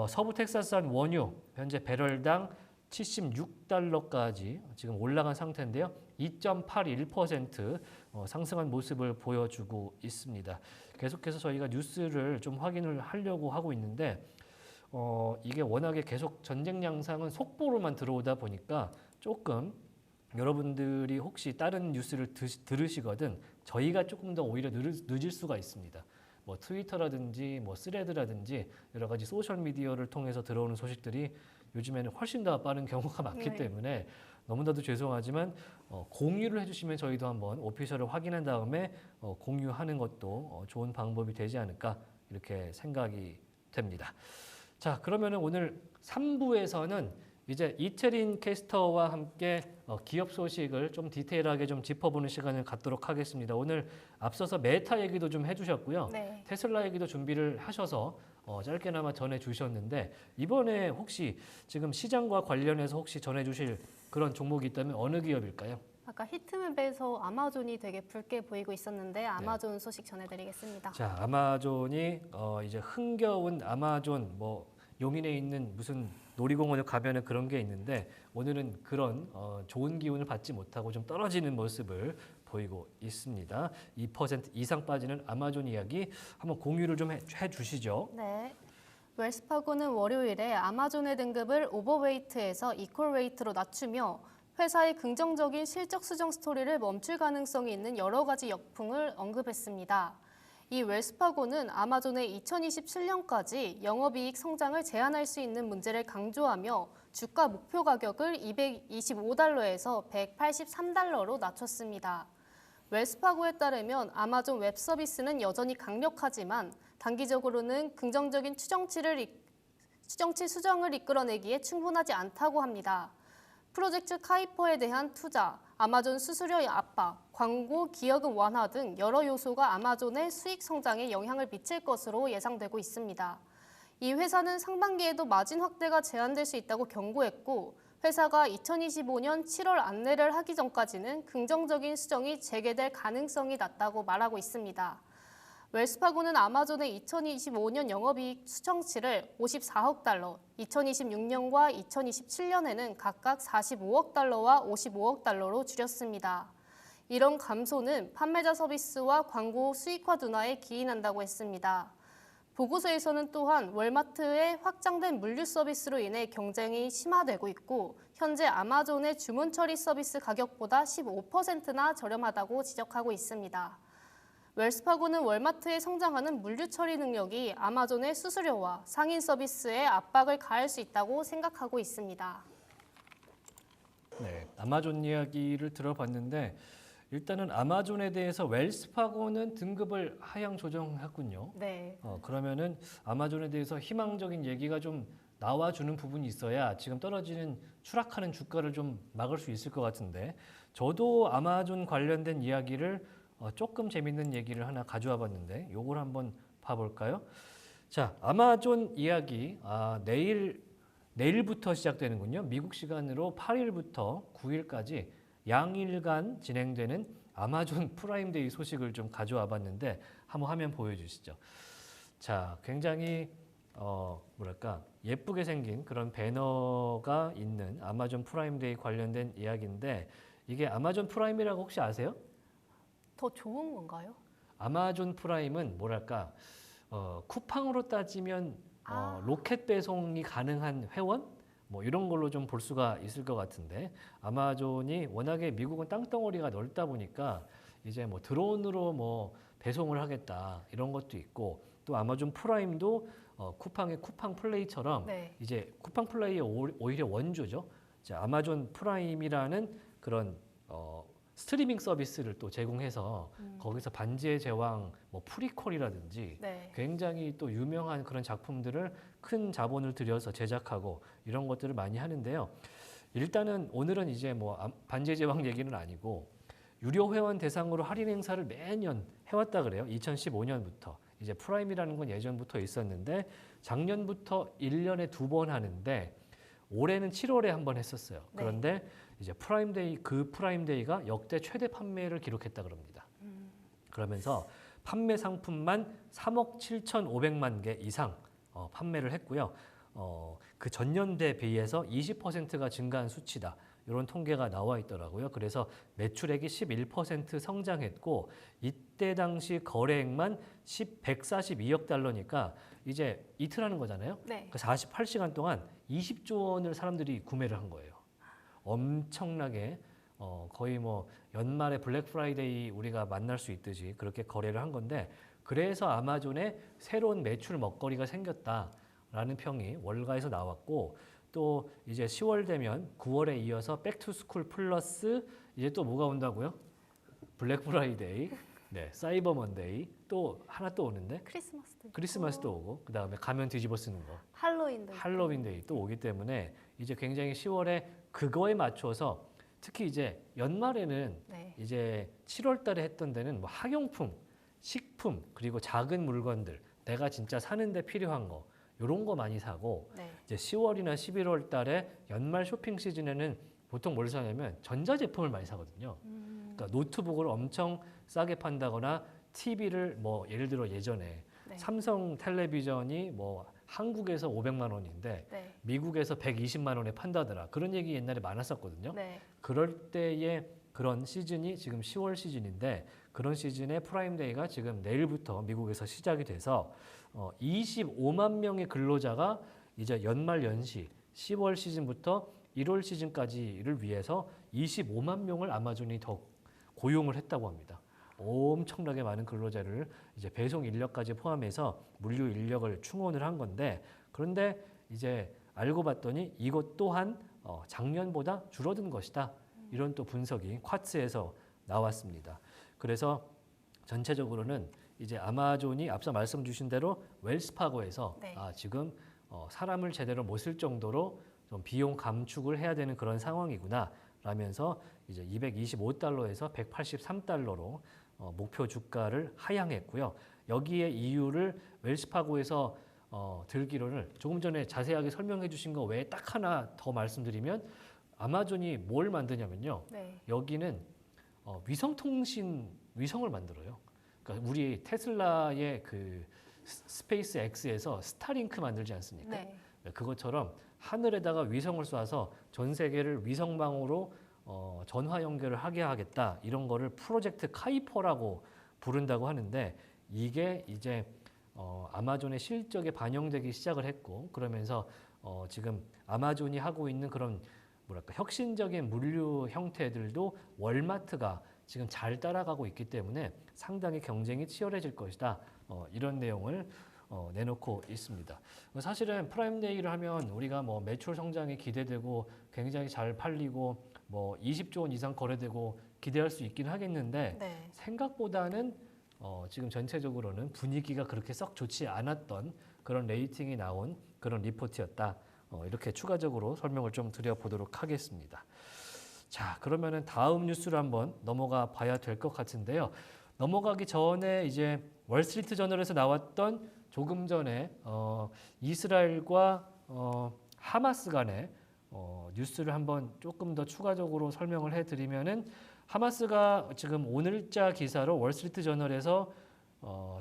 A: 서부 텍사스산 원유 현재 배럴당 76달러까지 지금 올라간 상태인데요. 2.81% 상승한 모습을 보여주고 있습니다. 계속해서 저희가 뉴스를 좀 확인을 하려고 하고 있는데 이게 워낙에 계속 전쟁 양상은 속보로만 들어오다 보니까 조금 여러분들이 혹시 다른 뉴스를 들으시거든 저희가 조금 더 오히려 늦을 수가 있습니다. 뭐 트위터라든지 뭐 스레드라든지 여러 가지 소셜 미디어를 통해서 들어오는 소식들이 요즘에는 훨씬 더 빠른 경우가 많기 때문에 너무나도 죄송하지만 공유를 해주시면 저희도 한번 오피셜을 확인한 다음에 공유하는 것도 좋은 방법이 되지 않을까 이렇게 생각이 됩니다. 자, 그러면은 오늘 3부에서는 이제 이태린 캐스터와 함께 기업 소식을 좀 디테일하게 좀 짚어보는 시간을 갖도록 하겠습니다. 오늘 앞서서 메타 얘기도 좀 해주셨고요. 테슬라 얘기도 준비를 하셔서 짧게나마 전해주셨는데 이번에 혹시 지금 시장과 관련해서 혹시 전해주실 그런 종목이 있다면 어느 기업일까요?
B: 아까 히트맵에서 아마존이 되게 붉게 보이고 있었는데 아마존 소식 전해드리겠습니다.
A: 자, 아마존이 이제 흥겨운 아마존 뭐 용인에 있는 무슨 놀이공원에 가면은 그런 게 있는데 오늘은 그런 좋은 기운을 받지 못하고 좀 떨어지는 모습을 보이고 있습니다. 2% 이상 빠지는 아마존 이야기 한번 공유를 좀 해주시죠.
B: 네. 웰스파고는 월요일에 아마존의 등급을 오버웨이트에서 이퀄웨이트로 낮추며 회사의 긍정적인 실적 수정 스토리를 멈출 가능성이 있는 여러 가지 역풍을 언급했습니다. 이 웰스파고는 아마존의 2027년까지 영업이익 성장을 제한할 수 있는 문제를 강조하며 주가 목표 가격을 225달러에서 183달러로 낮췄습니다. 웰스파고에 따르면 아마존 웹 서비스는 여전히 강력하지만 단기적으로는 긍정적인 추정치 수정을 이끌어내기에 충분하지 않다고 합니다. 프로젝트 카이퍼에 대한 투자, 아마존 수수료 압박, 광고 기여금 완화 등 여러 요소가 아마존의 수익 성장에 영향을 미칠 것으로 예상되고 있습니다. 이 회사는 상반기에도 마진 확대가 제한될 수 있다고 경고했고 회사가 2025년 7월 안내를 하기 전까지는 긍정적인 수정이 재개될 가능성이 낮다고 말하고 있습니다. 웰스파고는 아마존의 2025년 영업이익 추정치를 54억 달러, 2026년과 2027년에는 각각 45억 달러와 55억 달러로 줄였습니다. 이런 감소는 판매자 서비스와 광고 수익화 둔화에 기인한다고 했습니다. 보고서에서는 또한 월마트의 확장된 물류 서비스로 인해 경쟁이 심화되고 있고 현재 아마존의 주문 처리 서비스 가격보다 15%나 저렴하다고 지적하고 있습니다. 웰스파고는 월마트의 성장하는 물류 처리 능력이 아마존의 수수료와 상인 서비스에 압박을 가할 수 있다고 생각하고 있습니다.
A: 네, 아마존 이야기를 들어봤는데 일단은 아마존에 대해서 웰스파고는 등급을 하향 조정했군요.
B: 네.
A: 그러면은 아마존에 대해서 희망적인 얘기가 좀 나와주는 부분이 있어야 지금 떨어지는 추락하는 주가를 좀 막을 수 있을 것 같은데 저도 아마존 관련된 이야기를 조금 재밌는 얘기를 하나 가져와 봤는데 요걸 한번 봐볼까요? 자, 아마존 이야기 내일부터 시작되는군요. 미국 시간으로 8일부터 9일까지 양일간 진행되는 아마존 프라임데이 소식을 좀 가져와 봤는데 한번 화면 보여주시죠. 자, 굉장히 예쁘게 생긴 그런 배너가 있는 아마존 프라임데이 관련된 이야기인데 이게 아마존 프라임이라고 혹시 아세요?
B: 더 좋은 건가요?
A: 아마존 프라임은 쿠팡으로 따지면 로켓 배송이 가능한 회원? 뭐 이런 걸로 좀 볼 수가 있을 것 같은데 아마존이 워낙에 미국은 땅덩어리가 넓다 보니까 이제 뭐 드론으로 뭐 배송을 하겠다 이런 것도 있고 또 아마존 프라임도 쿠팡의 쿠팡 플레이처럼
B: 네.
A: 이제 쿠팡 플레이의 오히려 원조죠. 자, 아마존 프라임이라는 그런 스트리밍 서비스를 또 제공해서 거기서 반지의 제왕, 뭐 프리퀄이라든지
B: 네.
A: 굉장히 또 유명한 그런 작품들을 큰 자본을 들여서 제작하고 이런 것들을 많이 하는데요. 일단은 오늘은 이제 뭐 반지의 제왕 얘기는 아니고 유료 회원 대상으로 할인 행사를 매년 해왔다 그래요. 2015년부터. 이제 프라임이라는 건 예전부터 있었는데 작년부터 1년에 2번 하는데 올해는 7월에 한 번 했었어요.
B: 네.
A: 그런데 이제 프라임데이가 역대 최대 판매를 기록했다 그럽니다. 그러면서 판매 상품만 3억 7,500만 개 이상 판매를 했고요. 그 전년대에 비해서 20%가 증가한 수치다. 이런 통계가 나와 있더라고요. 그래서 매출액이 11% 성장했고 이때 당시 거래액만 142억 달러니까 이제 이틀 하는 거잖아요.
B: 네.
A: 그 48시간 동안 20조 원을 사람들이 구매를 한 거예요. 엄청나게 거의 뭐 연말에 블랙 프라이데이 우리가 만날 수 있듯이 그렇게 거래를 한 건데 그래서 아마존에 새로운 매출 먹거리가 생겼다라는 평이 월가에서 나왔고 또 이제 10월 되면 9월에 이어서 백투스쿨 플러스 이제 또 뭐가 온다고요? 블랙 프라이데이, 네, 사이버 먼데이 또 하나 또 오는데 크리스마스도 오고 그 다음에 가면 뒤집어 쓰는 거 할로윈데이 또 오기 때문에 이제 굉장히 10월에 그거에 맞춰서 특히 이제 연말에는
B: 네.
A: 이제 7월 달에 했던 데는 뭐 학용품, 식품 그리고 작은 물건들 내가 진짜 사는데 필요한 거 이런 거 많이 사고
B: 네.
A: 이제 10월이나 11월 달에 연말 쇼핑 시즌에는 보통 뭘 사냐면 전자제품을 많이 사거든요. 그러니까 노트북을 엄청 싸게 판다거나 TV를 뭐 예를 들어 예전에
B: 네.
A: 삼성 텔레비전이 뭐 한국에서 500만 원인데
B: 네.
A: 미국에서 120만 원에 판다더라. 그런 얘기 옛날에 많았었거든요.
B: 네. 그럴
A: 그럴 때의 그런 시즌이 지금 10월 시즌인데 그런 시즌의 프라임데이가 지금 내일부터 미국에서 시작이 돼서 25만 명의 근로자가 이제 연말 연시 10월 시즌부터 1월 시즌까지를 위해서 25만 명을 아마존이 더 고용을 했다고 합니다. 엄청나게 많은 근로자를 이제 배송 인력까지 포함해서 물류 인력을 충원을 한 건데 그런데 이제 알고 봤더니 이것 또한 작년보다 줄어든 것이다. 이런 또 분석이 쿼츠에서 나왔습니다. 그래서 전체적으로는 이제 아마존이 앞서 말씀 주신 대로 웰스파고에서
B: 네.
A: 지금 사람을 제대로 못 쓸 정도로 좀 비용 감축을 해야 되는 그런 상황이구나 라면서 이제 225달러에서 183달러로 목표 주가를 하향했고요. 여기에 이유를 웰스파고에서 들기로는 조금 전에 자세하게 설명해 주신 거 외에 딱 하나 더 말씀드리면 아마존이 뭘 만드냐면요.
B: 네.
A: 여기는 위성을 만들어요. 그러니까 우리 테슬라의 그 스페이스 X에서 스타링크 만들지 않습니까?
B: 네.
A: 그것처럼 하늘에다가 위성을 쏴서 전 세계를 위성망으로 전화 연결을 하게 하겠다. 이런 거를 프로젝트 카이퍼라고 부른다고 하는데 이게 이제 아마존의 실적에 반영되기 시작을 했고 그러면서 지금 아마존이 하고 있는 그런 뭐랄까 혁신적인 물류 형태들도 월마트가 지금 잘 따라가고 있기 때문에 상당히 경쟁이 치열해질 것이다. 이런 내용을 내놓고 있습니다. 사실은 프라임데이를 하면 우리가 뭐 매출 성장이 기대되고 굉장히 잘 팔리고 뭐 20조 원 이상 거래되고 기대할 수 있긴 하겠는데
B: 네.
A: 생각보다는 지금 전체적으로는 분위기가 그렇게 썩 좋지 않았던 그런 레이팅이 나온 그런 리포트였다. 이렇게 추가적으로 설명을 좀 드려보도록 하겠습니다. 자, 그러면은 다음 뉴스를 한번 넘어가 봐야 될 것 같은데요. 넘어가기 전에 이제 월스트리트 저널에서 나왔던 조금 전에 이스라엘과 하마스 간의 뉴스를 한번 조금 더 추가적으로 설명을 해드리면은 하마스가 지금 오늘자 기사로 월스트리트 저널에서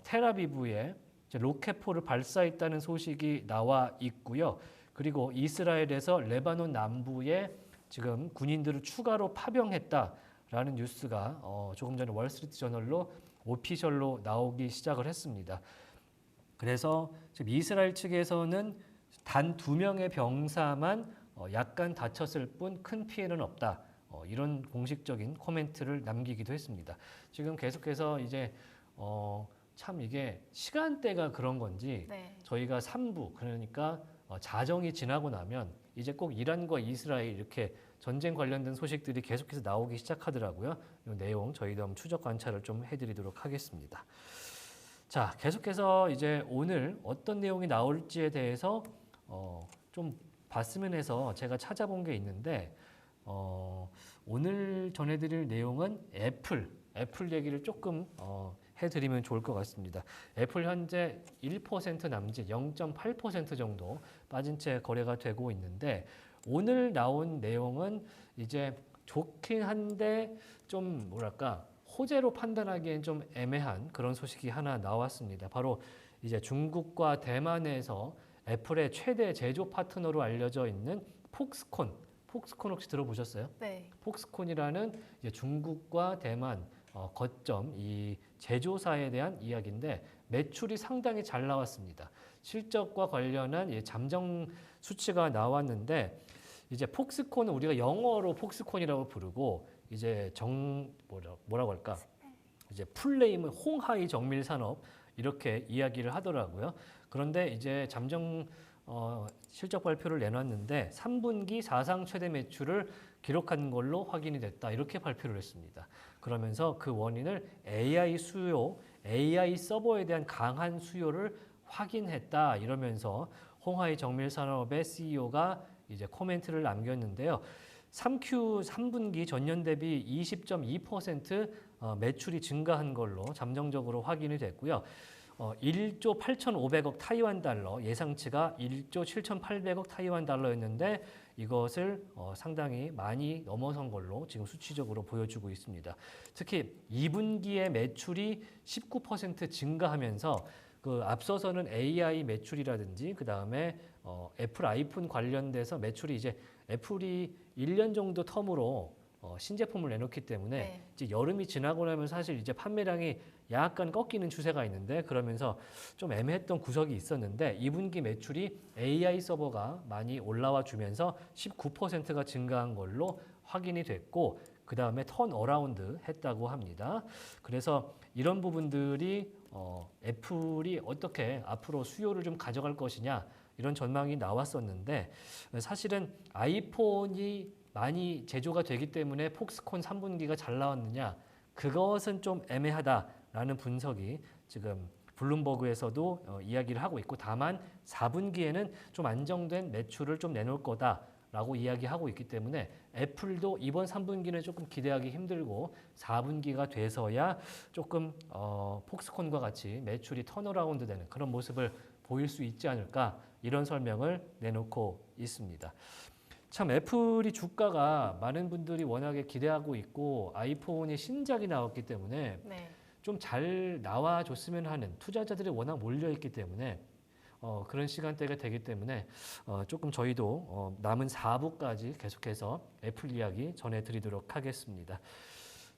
A: 텔아비브에 이제 로켓포를 발사했다는 소식이 나와 있고요. 그리고 이스라엘에서 레바논 남부에 지금 군인들을 추가로 파병했다라는 뉴스가 조금 전에 월스트리트 저널로 오피셜로 나오기 시작을 했습니다. 그래서 지금 이스라엘 측에서는 단 2명의 병사만 약간 다쳤을 뿐 큰 피해는 없다. 이런 공식적인 코멘트를 남기기도 했습니다. 지금 계속해서 이제 참 이게 시간대가 그런 건지
B: 네.
A: 저희가 3부 그러니까 자정이 지나고 나면 이제 꼭 이란과 이스라엘 이렇게 전쟁 관련된 소식들이 계속해서 나오기 시작하더라고요. 이 내용 저희도 한번 추적 관찰을 좀 해드리도록 하겠습니다. 자, 계속해서 이제 오늘 어떤 내용이 나올지에 대해서 좀 봤으면 해서 제가 찾아본 게 있는데 오늘 전해드릴 내용은 애플 얘기를 조금 해드리면 좋을 것 같습니다. 애플 현재 1% 남짓 0.8% 정도 빠진 채 거래가 되고 있는데 오늘 나온 내용은 이제 좋긴 한데 좀 뭐랄까 호재로 판단하기엔 좀 애매한 그런 소식이 하나 나왔습니다. 바로 이제 중국과 대만에서 애플의 최대 제조 파트너로 알려져 있는 폭스콘 혹시 들어보셨어요?
B: 네.
A: 폭스콘이라는 이제 중국과 대만 거점 이 제조사에 대한 이야기인데 매출이 상당히 잘 나왔습니다. 실적과 관련한 잠정 수치가 나왔는데 이제 폭스콘은 우리가 영어로 폭스콘이라고 부르고 이제 뭐라고 할까? 이제 풀네임은 홍하이 정밀 산업 이렇게 이야기를 하더라고요. 그런데 이제 잠정 실적 발표를 내놨는데 3분기 사상 최대 매출을 기록한 걸로 확인이 됐다. 이렇게 발표를 했습니다. 그러면서 그 원인을 AI 수요, AI 서버에 대한 강한 수요를 확인했다. 이러면서 홍하이 정밀산업의 CEO가 이제 코멘트를 남겼는데요. 3분기 전년 대비 20.2% 매출이 증가한 걸로 잠정적으로 확인이 됐고요. 1조 8,500억 타이완 달러, 예상치가 1조 7,800억 타이완 달러였는데 이것을 상당히 많이 넘어선 걸로 지금 수치적으로 보여주고 있습니다. 특히 2분기에 매출이 19% 증가하면서 그 앞서서는 AI 매출이라든지 그 다음에 애플 아이폰 관련돼서 매출이 이제 애플이 1년 정도 텀으로 신제품을 내놓기 때문에
B: 네.
A: 이제 여름이 지나고 나면 사실 이제 판매량이 약간 꺾이는 추세가 있는데 그러면서 좀 애매했던 구석이 있었는데 2분기 매출이 AI 서버가 많이 올라와 주면서 19%가 증가한 걸로 확인이 됐고 그 다음에 턴 어라운드 했다고 합니다. 그래서 이런 부분들이 애플이 어떻게 앞으로 수요를 좀 가져갈 것이냐 이런 전망이 나왔었는데 사실은 아이폰이 많이 제조가 되기 때문에 폭스콘 3분기가 잘 나왔느냐 그것은 좀 애매하다라는 분석이 지금 블룸버그에서도 이야기를 하고 있고 다만 4분기에는 좀 안정된 매출을 좀 내놓을 거다라고 이야기하고 있기 때문에 애플도 이번 3분기는 조금 기대하기 힘들고 4분기가 돼서야 조금 폭스콘과 같이 매출이 턴어라운드 되는 그런 모습을 보일 수 있지 않을까 이런 설명을 내놓고 있습니다. 참 애플이 주가가 많은 분들이 워낙에 기대하고 있고 아이폰이 신작이 나왔기 때문에
B: 네.
A: 좀 잘 나와줬으면 하는 투자자들이 워낙 몰려있기 때문에 그런 시간대가 되기 때문에 조금 저희도 남은 4부까지 계속해서 애플 이야기 전해드리도록 하겠습니다.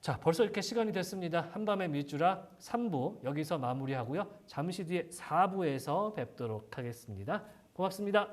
A: 자, 벌써 이렇게 시간이 됐습니다. 한밤의 밑주라 3부 여기서 마무리하고요. 잠시 뒤에 4부에서 뵙도록 하겠습니다. 고맙습니다.